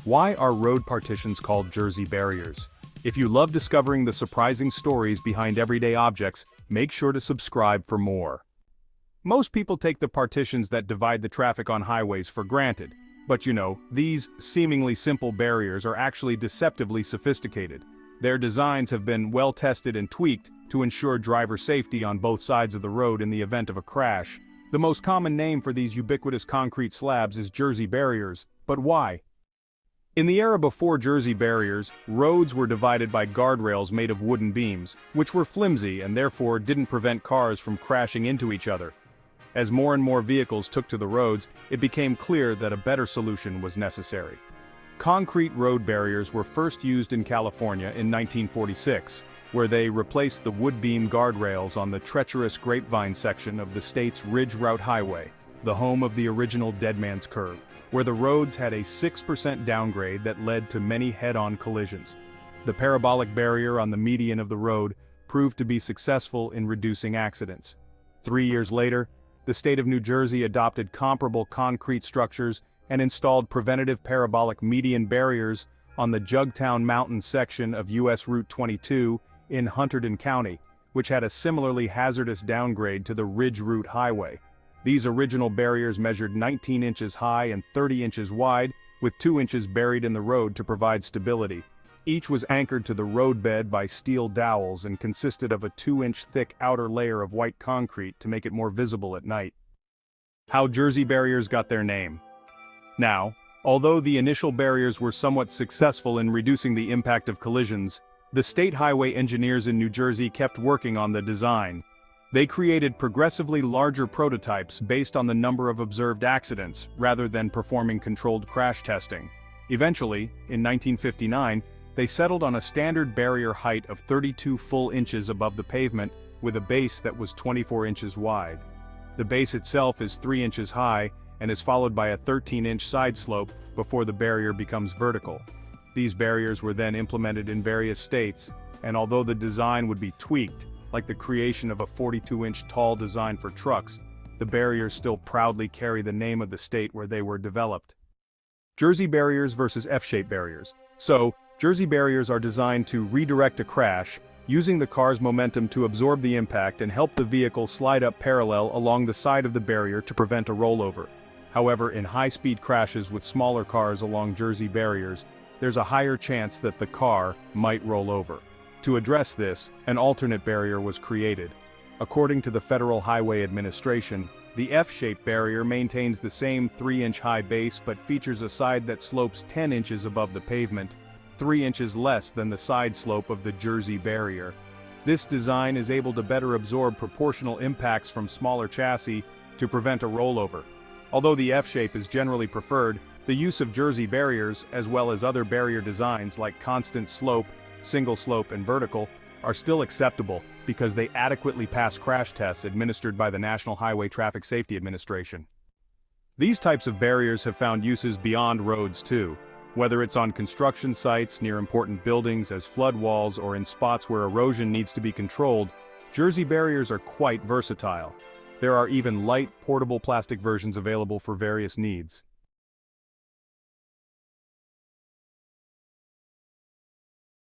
Why are road partitions called Jersey barriers? If you love discovering the surprising stories behind everyday objects, make sure to subscribe for more. Most people take the partitions that divide the traffic on highways for granted. But these seemingly simple barriers are actually deceptively sophisticated. Their designs have been well tested and tweaked to ensure driver safety on both sides of the road in the event of a crash. The most common name for these ubiquitous concrete slabs is Jersey barriers. But why? In the era before Jersey barriers, roads were divided by guardrails made of wooden beams, which were flimsy and therefore didn't prevent cars from crashing into each other. As more and more vehicles took to the roads, it became clear that a better solution was necessary. Concrete road barriers were first used in California in 1946, where they replaced the wood beam guardrails on the treacherous Grapevine section of the state's Ridge Route Highway, the home of the original Dead Man's Curve, where the roads had a 6% downgrade that led to many head-on collisions. The parabolic barrier on the median of the road proved to be successful in reducing accidents. 3 years later, the state of New Jersey adopted comparable concrete structures and installed preventative parabolic median barriers on the Jugtown Mountain section of U.S. Route 22 in Hunterdon County, which had a similarly hazardous downgrade to the Ridge Route Highway. These original barriers measured 19 inches high and 30 inches wide, with 2 inches buried in the road to provide stability. Each was anchored to the roadbed by steel dowels and consisted of a 2-inch thick outer layer of white concrete to make it more visible at night. How Jersey barriers got their name. Now, although the initial barriers were somewhat successful in reducing the impact of collisions, the state highway engineers in New Jersey kept working on the design. They created progressively larger prototypes based on the number of observed accidents, rather than performing controlled crash testing. Eventually, in 1959, they settled on a standard barrier height of 32 full inches above the pavement, with a base that was 24 inches wide. The base itself is 3 inches high, and is followed by a 13-inch side slope before the barrier becomes vertical. These barriers were then implemented in various states, and although the design would be tweaked, like the creation of a 42-inch tall design for trucks, the barriers still proudly carry the name of the state where they were developed. Jersey barriers versus F-shaped barriers. So, Jersey barriers are designed to redirect a crash, using the car's momentum to absorb the impact and help the vehicle slide up parallel along the side of the barrier to prevent a rollover. However, in high-speed crashes with smaller cars along Jersey barriers, there's a higher chance that the car might roll over. To address this, an alternate barrier was created. According to the Federal Highway Administration, the F-shaped barrier maintains the same 3-inch high base but features a side that slopes 10 inches above the pavement, 3 inches less than the side slope of the Jersey barrier. This design is able to better absorb proportional impacts from smaller chassis to prevent a rollover. Although the F-shape is generally preferred, the use of Jersey barriers, as well as other barrier designs like constant slope, single slope and vertical, are still acceptable because they adequately pass crash tests administered by the National Highway Traffic Safety Administration. These types of barriers have found uses beyond roads too. Whether it's on construction sites, near important buildings as flood walls, or in spots where erosion needs to be controlled, Jersey barriers are quite versatile. There are even light, portable plastic versions available for various needs.